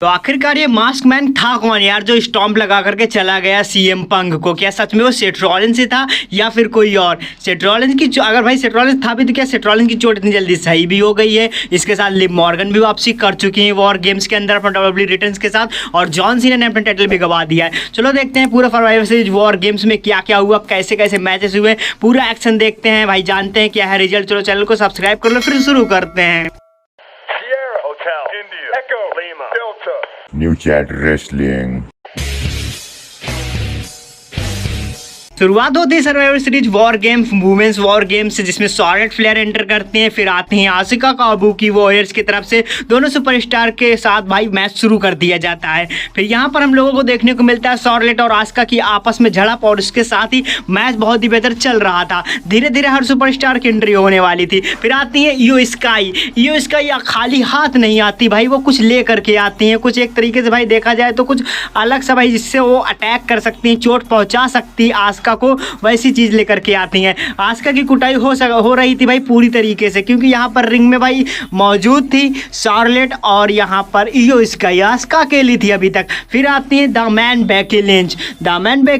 तो आखिरकार ये मास्क मैन था कौन यार जो स्टॉम्प लगा करके चला गया सीएम पंग को? क्या सच में वो सेथ रॉलिन्स ही था या फिर कोई और? सेथ रॉलिन्स की अगर भाई सेथ रॉलिन्स था भी तो क्या सेथ रॉलिन्स की चोट इतनी जल्दी सही भी हो गई है? इसके साथ लिव मॉर्गन भी वापसी कर चुकी है वॉर गेम्स के अंदर अपना WWE रिटर्न्स के साथ, और जॉन सीना ने अपना टाइटल भी गवा दिया है। चलो देखते हैं पूरा सर्वाइवर सीरीज वॉर गेम्स में क्या क्या हुआ, कैसे कैसे मैचेस हुए, पूरा एक्शन देखते हैं भाई, जानते हैं क्या है रिजल्ट। चलो चैनल को सब्सक्राइब कर लो, फिर शुरू करते हैं। New Chat Wrestling. शुरुआत होती है Survivor Series war games women's war games से, जिसमें शॉर्लेट फ्लेयर एंटर करते हैं। फिर आते हैं आसिका काबुकी वॉरियर्स की तरफ से, दोनों सुपरस्टार के साथ भाई मैच शुरू कर दिया जाता है। फिर यहाँ पर हम लोगों को देखने को मिलता है शॉर्लेट और आसिका की आपस में झड़प, और उसके साथ ही मैच बहुत ही बेहतर चल रहा था। धीरे धीरे हर सुपरस्टार की एंट्री होने वाली थी। फिर आती है इयो स्काई खाली हाथ नहीं आती भाई, वो कुछ ले करके आती हैं, कुछ एक तरीके से भाई देखा जाए तो कुछ अलग सा भाई, जिससे वो अटैक कर सकती हैं, चोट पहुँचा सकती है को, वैसी चीज लेकर के आती हैं। आस्का की कुटाई हो रही थी भाई पूरी तरीके से, क्योंकि यहाँ पर रिंग में भाई मौजूद थी शॉर्लेट और यहाँ पर इयो स्काई, आस्का अकेली थी अभी तक। फिर आती है द मैन बेकी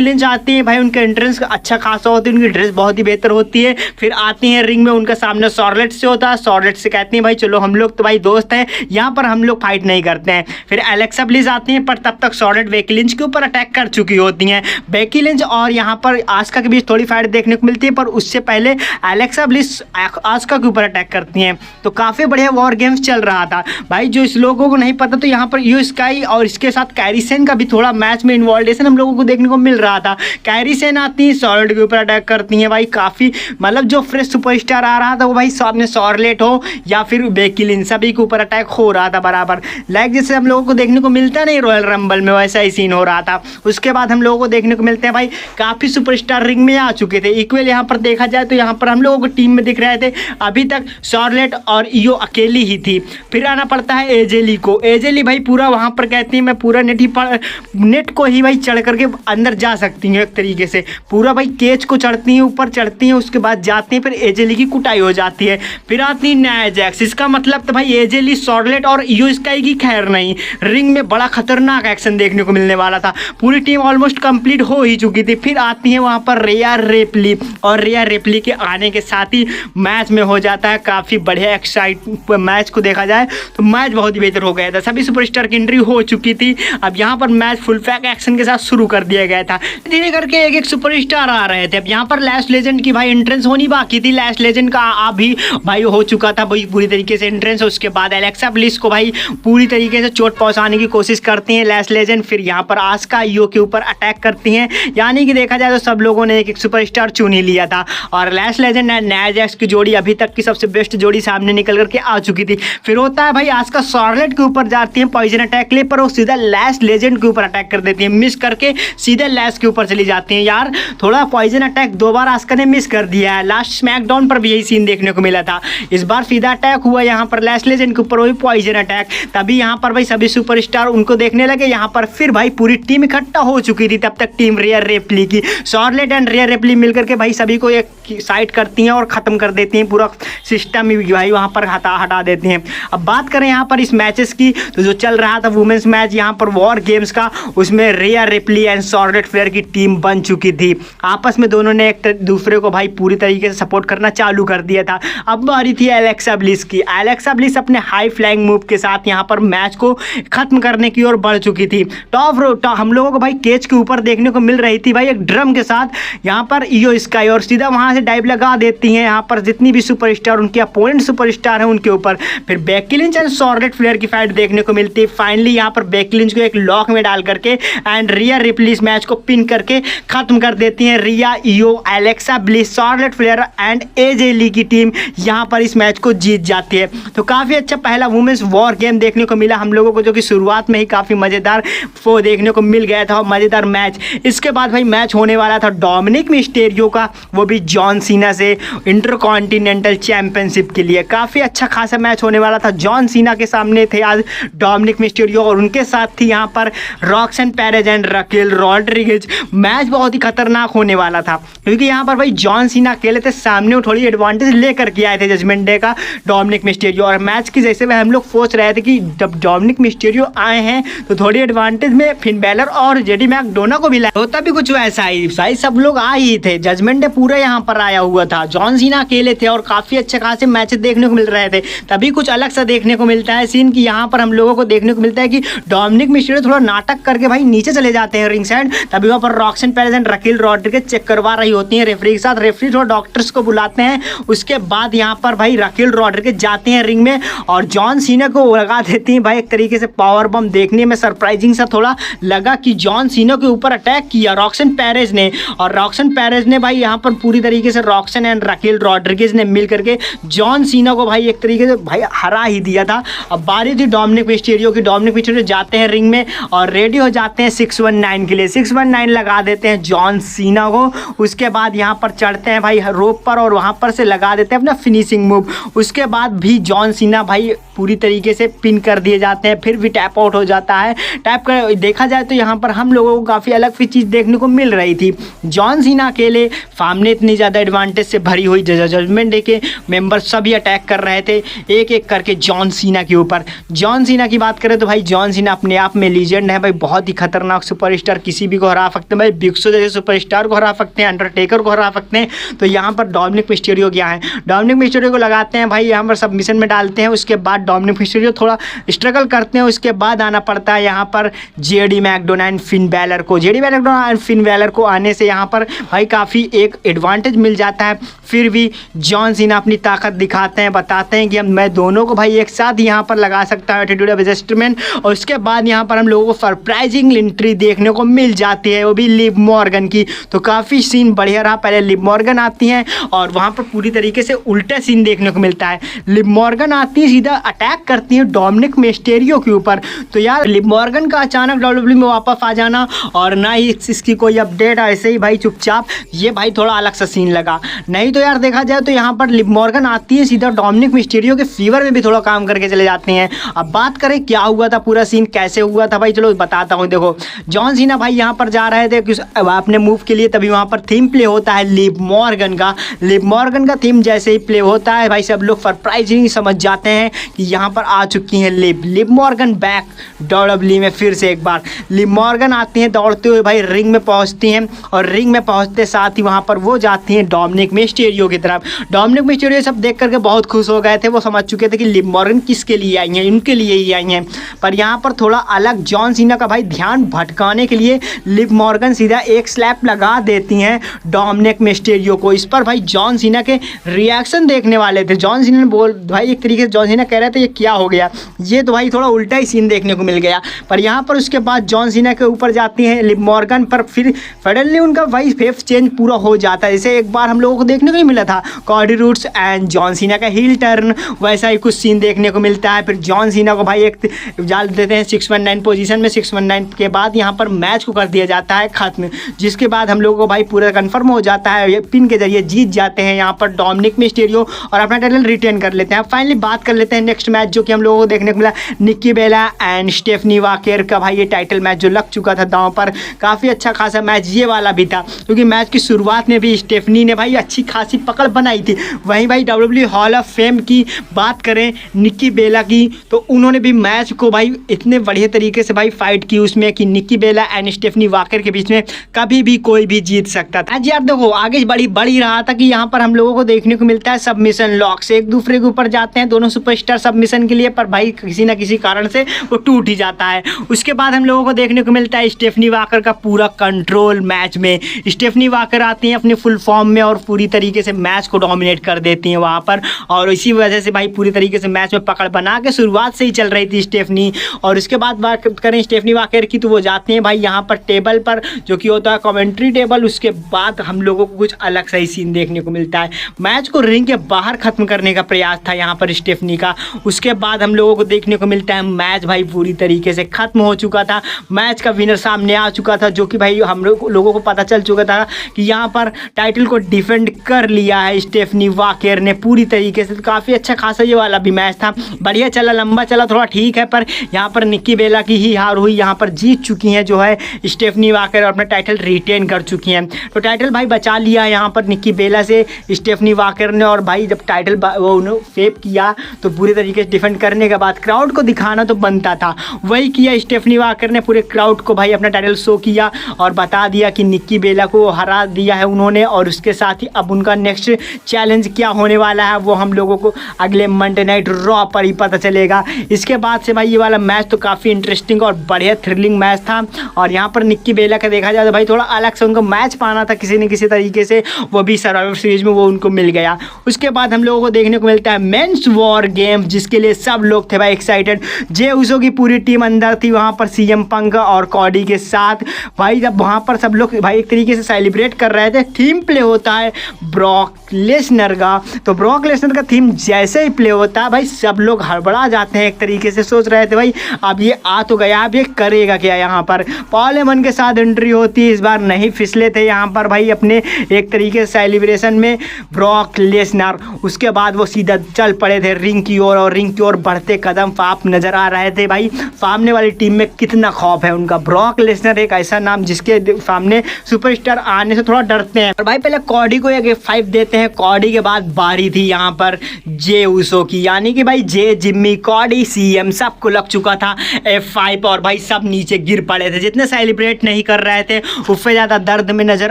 लिंच आती है भाई, उनका एंट्रेंस अच्छा खासा होती है, उनकी ड्रेस बहुत ही बेहतर होती है। फिर आती हैं रिंग में, उनका सामने शॉर्लेट से होता है, शॉर्लेट से कहती हैं भाई चलो हम लोग तो भाई दोस्त हैं, यहाँ पर हम लोग फाइट नहीं करते हैं। फिर एलेक्सा ब्लिस आती हैं, पर तब तक शॉर्लेट बेकी लिंच के ऊपर अटैक कर चुकी होती हैं। बेकी लिंच और यहाँ पर आस्का के बीच थोड़ी फाइट देखने को मिलती है, पर उससे पहले एलेक्सा ब्लिस आस्का के ऊपर अटैक करती हैं। तो काफ़ी बढ़िया वॉर गेम्स चल रहा था भाई। जो इस लोगों को नहीं पता तो यहाँ पर इयो स्काई और इसके साथ कैरी सेन का भी थोड़ा मैच में इन्वॉल्वेशन हम लोगों को देखने को मिल रहा था। कैरी सेन आती है, शॉर्लेट के ऊपर अटैक करती हैं भाई। काफ़ी मतलब जो फ्रेश सुपरस्टार आ रहा था वो भाई सामने शॉर्लेट हो या फिर बेकी लिंच, सभी के ऊपर अटैक हो रहा था बराबर। लाइक जैसे हम लोगों को देखने को मिलता नहीं रॉयल रंबल में, वैसा ही सीन हो रहा था। उसके बाद हम लोगों को देखने को मिलते हैं भाई काफ़ी सुपरस्टार रिंग में आ चुके थे। इक्वल यहाँ पर देखा जाए तो यहाँ पर हम लोगों को टीम में दिख रहे थे, अभी तक शॉर्लेट और इयो अकेली ही थी। फिर आना पड़ता है एजेली को। एजेली भाई पूरा वहाँ पर कहती है मैं पूरा नेट को ही भाई चढ़ करके अंदर जा सकती हूँ, एक तरीके से पूरा भाई केज को चढ़ती हैं, ऊपर चढ़ती हैं, उसके बाद जाती हैं, फिर एजेली की कुटाई हो जाती है। फिर आती है नाया जैक्स। इसका मतलब तो भाई एजेली शॉर्लेट और इयो स्काई की खैर नहीं, रिंग में बड़ा खतरनाक एक्शन देखने को मिलने वाला था। पूरी टीम ऑलमोस्ट कंप्लीट हो ही चुकी थी। फिर आती है वहाँ पर रिया रिप्ली, और रिया रिप्ली के आने के साथ ही मैच में हो जाता है काफ़ी बढ़िया एक्साइट। मैच को देखा जाए तो मैच बहुत ही बेहतर हो गया था, सभी सुपरस्टार की एंट्री हो चुकी थी। अब यहाँ पर मैच फुल पैक एक्शन के साथ शुरू कर दिया गया था। धीरे करके एक एक सुपरस्टार आ रहे थे। अब यहाँ पर लैश लेजेंड की भाई एंट्रेंस होनी बाकी थी। लैश लेजेंड का अभी भाई हो चुका था भाई पूरी तरीके से एंट्रेंस। उसके बाद एलेक्सा ब्लिस को भाई पूरी तरीके से चोट पहुँचाने की कोशिश करती हैं लैश लेजेंड। फिर यहाँ पर आस्का इयो के ऊपर अटैक करती हैं, यानी कि देखा जाए तो सब लोगों ने एक एक सुपरस्टार चुन ही लिया था। और लैश लेजेंड एंड नाया जैक्स की जोड़ी अभी तक की सबसे बेस्ट जोड़ी सामने निकल करके आ चुकी थी। फिर होता है भाई आस्का शॉर्लेट के ऊपर जाती है पॉइजन अटैक ले, पर वो सीधा लैश लेजेंड के ऊपर अटैक कर देती है, मिस करके सीधे लैश के ऊपर चली जाती हैं। यार थोड़ा पॉइजन अटैक दो बार आस्का ने मिस कर दिया है। लास्ट स्मैकडाउन पर भी यही सीन देखने को मिला था। इस बार सीधा अटैक हुआ यहाँ पर लैश लेजेंड के ऊपर, वही पॉइजन अटैक। तभी यहाँ पर भाई सभी सुपरस्टार उनको देखने लगे। यहाँ पर फिर भाई पूरी टीम इकट्ठा हो चुकी थी। तब तक टीम रिया रिप्ली की, शॉर्लेट एंड रिया रिप्ली मिलकर के भाई सभी को एक साइड करती हैं और ख़त्म कर देती हैं, पूरा सिस्टम ही भाई वहाँ पर हटा देती हैं। अब बात करें यहाँ पर इस मैचेस की, तो जो चल रहा था वुमेन्स मैच यहाँ पर वॉर गेम्स का, उसमें Rhea Ripley and Charlotte Flair की टीम बन चुकी थी। आपस में दोनों ने एक दूसरे को भाई पूरी तरीके से सपोर्ट करना चालू कर दिया था। अब बारी थी एलेक्सा ब्लिस की। एलेक्सा ब्लिस अपने हाई फ्लाइंग मूव के साथ यहाँ पर मैच को खत्म करने की ओर बढ़ चुकी थी। टॉप हम लोगों को भाई केज के ऊपर देखने को मिल रही थी भाई एक ड्रम के साथ यहाँ पर इयो स्काई, और सीधा वहाँ से डाइव लगा देती हैं यहाँ पर जितनी भी सुपरस्टार उनके अपोनेंट सुपरस्टार हैं उनके ऊपर। फिर Becky Lynch and Charlotte Flair की फाइट देखने को मिलती है। फाइनली यहाँ पर बेकी लिंच को एक लॉक में डाल करके एंड रिया रिप्ली इस मैच को पिन करके खत्म कर देती हैं। Rhea, Iyo, Alexa Bliss, Charlotte Flair and AJ Lee की टीम यहाँ पर इस मैच को जीत जाती है। तो काफ़ी अच्छा पहला वुमेन्स वॉर गेम देखने को मिला हम लोगों को, जो कि शुरुआत में ही काफ़ी मज़ेदार वो देखने को मिल गया था, मज़ेदार मैच। इसके बाद भाई मैच होने वाला था डोमिनिक मिस्टेरियो का, वो भी जॉन जॉन सीना से इंटरकॉन्टिनेंटल चैंपियनशिप के लिए। काफ़ी अच्छा खासा मैच होने वाला था। जॉन सीना के सामने थे आज डोमिनिक मिस्टीरियो और उनके साथ थी यहाँ पर Roxanne Perez and Raquel Rodriguez. Match बहुत ही खतरनाक होने वाला था क्योंकि यहाँ पर भाई जॉन सीना अकेले थे, सामने वो थोड़ी एडवांटेज लेकर के आए थे जजमेंट डे का डोमिनिक मिस्टीरियो। और मैच की जैसे हम लोग सोच रहे थे कि जब डोमिनिक मिस्टीरियो आए हैं तो थोड़ी एडवांटेज में फिन बैलर और जेडी मैकडोना को भी लाया, होता भी कुछ वैसा ही। भाई सब लोग आ ही थे, जजमेंट डे पूरा यहाँ पर आया हुआ था। जॉन सीना अकेले थे और काफी अच्छे खासे मैचेस देखने को मिल रहे थे। तभी कुछ अलग सा देखने को मिलता है सीन कि यहाँ पर हम लोगों को देखने को मिलता है कि डोमिनिक मिस्टीरियो थोड़ा नाटक करके भाई नीचे चले जाते हैं रिंग साइड। तभी वहाँ पर Roxanne Perez and Raquel Rodriguez check करवा रही होती है रेफरी के साथ। रेफरी थोड़ा डॉक्टर्स को बुलाते हैं। उसके बाद यहाँ पर भाई राकेल रॉड्रिगेज जाते हैं रिंग में और जॉन सीना को लगा देती हैं भाई एक तरीके से पावर बम। देखने में सरप्राइजिंग सा थोड़ा लगा कि जॉन सीना के ऊपर अटैक किया रॉक्सन पेरेज ने, और रॉक्सन पेरेज ने भाई यहाँ पर पूरी तरीके से रॉक्सन एंड राकेल रॉड्रिगेज ने मिल करके जॉन सीना को भाई एक तरीके से भाई हरा ही दिया था। अब बारी थी डोमिनिक मिस्टीरियो की। डोमिनिक मिस्टीरियो जाते हैं रिंग में और रेडी हो जाते हैं 619 के लिए। 619 लगा देते हैं जॉन सीना को। उसके बाद यहाँ पर चढ़ते हैं भाई रोप पर और वहाँ पर से लगा देते हैं अपना फिनिशिंग मूव। उसके बाद भी जॉन सीना भाई पूरी तरीके से पिन कर दिए जाते हैं, फिर भी टैप आउट हो जाता है। टैप कर देखा जाए तो यहाँ पर हम लोगों को काफ़ी अलग सी चीज़ देखने को मिल रही थी। जॉन सीना अकेले सामने इतनी ज़्यादा एडवांटेज से भरी हुई जजमेंट डे के मेंबर सभी अटैक कर रहे थे एक एक करके जॉन सीना के ऊपर। जॉन सीना की बात करें तो भाई जॉन सीना अपने आप में लीजेंड है भाई, बहुत ही खतरनाक सुपरस्टार, किसी भी को हरा सकते हैं भाई। बिग शो जैसे सुपरस्टार को हरा सकते हैं, अंडरटेकर को हरा सकते हैं। तो यहाँ पर डोमिनिक मिस्टीरियो क्या है, डोमिनिक मिस्टीरियो को लगाते हैं भाई यहाँ पर सबमिशन में डालते हैं। उसके बाद डोमिनिक मिस्टीरियो थोड़ा स्ट्रगल करते हैं। उसके बाद आना पड़ता है यहाँ पर JD McDonagh and Finn Balor को। JD McDonagh and Finn Balor को आने से यहाँ पर भाई काफ़ी एक एडवांटेज मिल जाता है। फिर भी जॉन सीना अपनी ताकत दिखाते हैं, बताते हैं कि मैं दोनों को भाई एक साथ यहाँ पर लगा सकता हूँ एटीट्यूड ऑफ एडजस्टमेंट। और उसके बाद यहाँ पर हम लोगों को सरप्राइजिंग एंट्री देखने को मिल जाती है, वो भी लिव मॉर्गन की। तो काफ़ी सीन बढ़िया रहा। पहले लिव मॉर्गन आती हैं और वहाँ पर पूरी तरीके से उल्टा सीन देखने को मिलता है। लिव मॉर्गन आती है, सीधा अटैक करती है डोमिनिक मिस्टीरियो के ऊपर। तो यार लिव मॉर्गन का अचानक डब्ल्यूडब्ल्यूई में वापस आ जाना और ना ही इसकी कोई अपडेट, ऐसे ही भाई चुपचाप, ये भाई थोड़ा अलग सा सीन लगा। नहीं तो यार देखा जाए तो यहाँ पर लिव मॉर्गन आती है, सीधा डोमिनिक मिस्टीरियो के फीवर में भी थोड़ा काम करके चले जाते हैं। अब बात करें क्या हुआ था, पूरा सीन कैसे हुआ था भाई, चलो बताता हूँ। देखो जॉन सीना भाई यहाँ पर जा रहे थे अपने मूव के लिए, तभी वहाँ पर थीम प्ले होता है लिव मॉर्गन का। लिव मॉर्गन का थीम जैसे ही प्ले होता है भाई सब लोग सरप्राइजिंग समझ जाते हैं कि यहाँ पर आ चुकी हैं लिव मॉर्गन बैक डब्ल्यूडब्ल्यूई में। फिर से एक बार लिव मॉर्गन आती हैं दौड़ते हुए भाई, रिंग में पहुँचती हैं और रिंग में पहुँचते साथ ही वहाँ पर वो जाती हैं डोमिनिक मिस्टीरियो की तरफ। डोमिनिक मिस्टीरियो सब देख करके बहुत खुश हो गए थे, वो समझ चुके थे कि लिव मॉर्गन किसके लिए आई हैं, इनके लिए ही आई हैं। पर यहाँ पर थोड़ा अलग जॉन सीना का भाई ध्यान भटकाने के लिए लिव मॉर्गन सीधा एक स्लैप लगा देती हैं डोमिनिक मिस्टीरियो को। इस पर भाई जॉन सीना के रिएक्शन देखने वाले थे। जॉन सीना ने बोल भाई एक तरीके से जॉन सीना कह रहे थे ये क्या हो गया, ये तो भाई थोड़ा उल्टा ही सीन देखने को मिल गया। पर यहाँ पर उसके बाद जॉन सीना के ऊपर जाती हैं लिव मॉर्गन, पर फिर सडनली उनका भाई फेस चेंज पूरा हो जाता है। जैसे एक बार हम लोगों को देखने को नहीं मिला था Cardi roads and John Cena का हील टर्न, वैसा ही कुछ सीन देखने को मिलता है। फिर जॉन सीना को भाई एक डाल देते हैं 619 पोजीशन में। 619 के बाद यहाँ पर मैच को कर दिया जाता है खत्म, जिसके बाद हम लोगों को भाई पूरा कंफर्म हो जाता है, ये पिन के जरिए जीत जाते हैं यहाँ पर डोमिनिक मिस्टीरियो और अपना टाइटल रिटेन कर लेते हैं। फाइनली बात कर लेते हैं नेक्स्ट मैच जो कि हम लोगों को देखने को मिला, निक्की बेला एंड स्टेफनी वाकेर का भाई ये टाइटल मैच जो लग चुका था दांव पर। काफ़ी अच्छा खासा मैच ये वाला भी था क्योंकि मैच की शुरुआत में भी स्टेफनी ने भाई अच्छी खासी पकड़ बनाई थी। वहीं भाई डब्ल्यूडब्ल्यूई हॉल ऑफ फेम की बात करें निक्की बेला की, तो उन्होंने भी मैच को भाई इतने बढ़िया तरीके से भाई फाइट की उसमें कि निक्की बेला एंड स्टेफनी वाकर के बीच में कभी भी कोई भी जीत सकता था। आज यार देखो आगे बढ़ी रहा था कि यहाँ पर हम लोगों को देखने को मिलता है सबमिशन लॉक से एक दूसरे के ऊपर जाते हैं दोनों सुपरस्टार सबमिशन के लिए, पर भाई किसी ना किसी कारण से वो टूट ही जाता है। उसके बाद हम लोगों को देखने को मिलता है स्टेफनी वाकर का पूरा कंट्रोल मैच में। स्टेफनी वाकर आती हैं अपने फुल फॉर्म में और पूरी तरीके से मैच को डोमिनेट कर देती हैं वहाँ पर, और इसी वजह से भाई पूरी तरीके से मैच में पकड़ बना के शुरुआत से ही चल रही थी स्टेफनी। और उसके बाद बात करें स्टेफनी वाकर की, तो वो जाती हैं भाई यहाँ पर टेबल पर जो कि होता है कमेंट्री टेबल। उसके बाद हम लोगों को कुछ अलग सा ही सीन देखने को मिलता है, मैच को रिंग के बाहर खत्म करने का प्रयास था यहाँ पर स्टेफनी का। उसके बाद हम लोगों को देखने को मिलता है मैच भाई पूरी तरीके से खत्म हो चुका था, मैच का विनर सामने आ चुका था, जो कि भाई हम लोगों को पता चल चुका था कि यहाँ पर टाइटल को डिफेंड कर लिया है स्टेफनी वाकर ने पूरी तरीके से। तो काफ़ी अच्छा खासा ये वाला भी मैच था, बढ़िया चला, लंबा चला, थोड़ा ठीक है, पर यहाँ पर निक्की बेला की ही हार हुई। यहाँ पर जीत चुकी हैं जो है स्टेफनी वाकर और अपना टाइटल रिटेन कर चुकी हैं। तो टाइटल भाई बचा लिया है यहाँ पर निक्की बेला से स्टेफनी वाकर ने। और भाई जब टाइटल वो उन्होंने फेप किया तो पूरी तरीके से डिफेंड करने के बाद क्राउड को दिखाना तो बनता था, वही किया स्टेफनी वाकर ने। पूरे क्राउड को भाई अपना टाइटल शो किया और बता दिया कि निक्की बेला को हरा दिया है उन्होंने। और उसके साथ ही अब उनका नेक्स्ट चैलेंज क्या होने वाला है वो हम लोगों को अगले मंडे नाइट रॉ पर ही पता चलेगा। इसके बाद से भाई ये वाला मैच तो काफ़ी इंटरेस्टिंग और बढ़िया थ्रिलिंग मैच था। और यहाँ पर निक्की बेला का देखा जाए तो भाई थोड़ा अलग से उनको मैच पाना था किसी न किसी तरीके से, वो भी सर्वाइवर सीरीज में वो उनको मिल गया। उसके बाद हम लोगों को देखने को मिलता है मेंस वॉर गेम, जिसके लिए सब लोग थे भाई एक्साइटेड। जे उसो की पूरी टीम अंदर थी वहाँ पर सीएम पंक और कॉडी के साथ। भाई जब वहाँ पर सब लोग भाई एक तरीके से सेलिब्रेट कर रहे थे, थीम प्ले होता है ब्रॉक लेसनर का। तो ब्रॉक लेसनर का थीम जैसे ही प्ले होता है भाई सब लोग हड़बड़ा जाते हैं एक तरीके से, सोच रहे थे भाई अब ये आ तो गया, अब ये करेगा क्या। यहाँ पर पॉल हेमन के साथ एंट्री होती है, इस बार नहीं फिसले थे यहाँ पर भाई अपने एक तरीके से सेलिब्रेशन में ब्रॉक लेसनर। उसके बाद वो सीधा चल पड़े थे रिंग की ओर और रिंग की ओर बढ़ते कदम फाप नजर आ रहे थे। भाई सामने वाली टीम में कितना खौफ है उनका। ब्रॉक लेसनर एक ऐसा नाम जिसके सामने सुपरस्टार आने से थोड़ा डरते हैं। और भाई पहले कॉडी को एक F5 देते हैं, कॉडी के बाद बारी थी यहाँ पर जे उसो की, यानी कि भाई जे, जिम्मी, कॉडी, सीएम सबको लग चुका था F5 और भाई सब नीचे गिर पड़े थे। जितने सेलिब्रेट नहीं कर रहे थे उससे ज़्यादा दर्द में नजर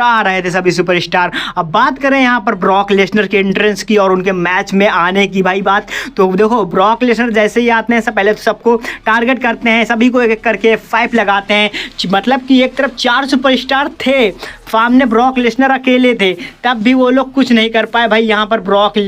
आ रहे थे सभी सुपरस्टार। अब बात करें यहाँ पर ब्रॉक लेसनर के एंट्रेंस की और उनके मैच में आने की भाई बात, तो देखो ब्रॉक लेसनर जैसे ही आते हैं सब पहले तो सबको टारगेट करते हैं, सभी को एक एक करके F5 लगाते हैं। मतलब कि एक तरफ 4 सुपरस्टार थे, सामने ब्रॉक लेसनर अकेले थे, तब भी वो लोग कुछ नहीं कर पाए भाई। यहाँ पर ब्रॉक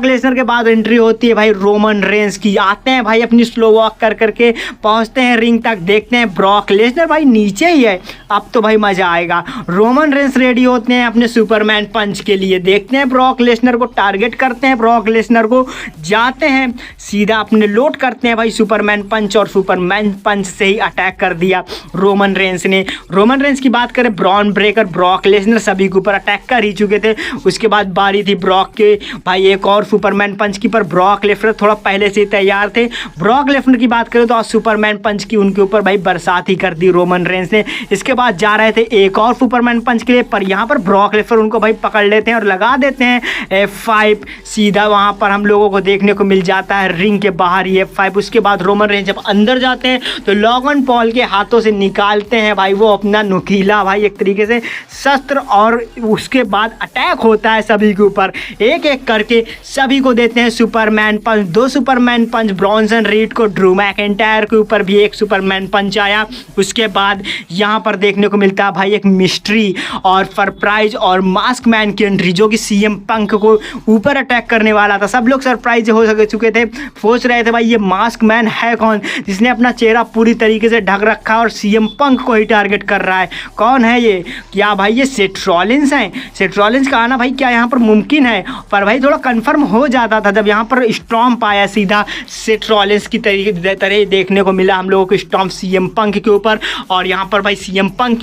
लेसनर के बाद एंट्री होती है भाई रोमन रेंस की। आते हैं भाई अपनी स्लो वॉक कर करके पहुँचते हैं रिंग तक, देखते हैं ब्रॉक लेसनर भाई नीचे ही है। अब तो भाई मज़ा आएगा। रोमन रेंस रेडी होते हैं अपने सुपरमैन पंच के लिए, देखते हैं ब्रॉक लेसनर को टारगेट करते हैं, ब्रॉक लेसनर को जाते हैं सीधा अपने लोड करते हैं भाई सुपरमैन पंच, और सुपरमैन पंच से ही अटैक कर दिया रोमन रेंस ने। रोमन रेंस की बात करें, ब्रॉन ब्रेकर, ब्रॉक लेसनर सभी के ऊपर अटैक कर ही चुके थे। उसके बाद बारी थी ब्रॉक के भाई एक और सुपरमैन पंच की, पर ब्रॉक लेसनर थोड़ा पहले से ही तैयार थे। ब्रॉक लेसनर की बात करें तो आज सुपरमैन पंच की उनके ऊपर भाई बरसात ही कर दी रोमन रेंस ने। इसके बाद जा रहे थे एक और सुपरमैन पंच के लिए, पर यहाँ पर ब्रॉक लेसनर उनको भाई पकड़ लेते हैं और लगा देते हैं F5। सीधा वहाँ पर हम लोगों को देखने को मिल जाता है रिंग के बाहर ही F5। उसके बाद रोमन रेंस जब अंदर जाते हैं तो लॉगन पॉल के हाथों से निकालते हैं भाई वो अपना नुकीला भाई एक तरीके से शस्त्र, और उसके बाद अटैक होता है सभी के ऊपर, एक एक करके सभी को देते हैं सुपरमैन पंच। 2 सुपरमैन पंच, ब्रॉन्सन रीड को, ड्रू मैकिंटायर के ऊपर भी एक सुपरमैन पंच आया। उसके बाद यहाँ पर देखने को मिलता है भाई एक मिस्ट्री और सरप्राइज और मास्क मैन की एंट्री, जो कि सीएम पंक को ऊपर अटैक करने वाला था। सब लोग सरप्राइज हो चुके थे, सोच रहे थे भाई ये मास्क मैन है कौन जिसने अपना चेहरा पूरी तरीके से ढक रखा और सीएम पंक को ही टारगेट कर रहा है, कौन है ये? क्या भाई ये सेथ रॉलिंस हैं? सेथ रॉलिंस का आना भाई क्या यहाँ पर मुमकिन है? पर भाई थोड़ा कंफर्म हो जाता था जब यहाँ पर स्टॉम्प आया सीधा सेथ रॉलिंस की तरह देखने को मिला हम लोगों को स्टॉम्प सीएम पंक के ऊपर। और यहाँ पर भाई सीएम पंक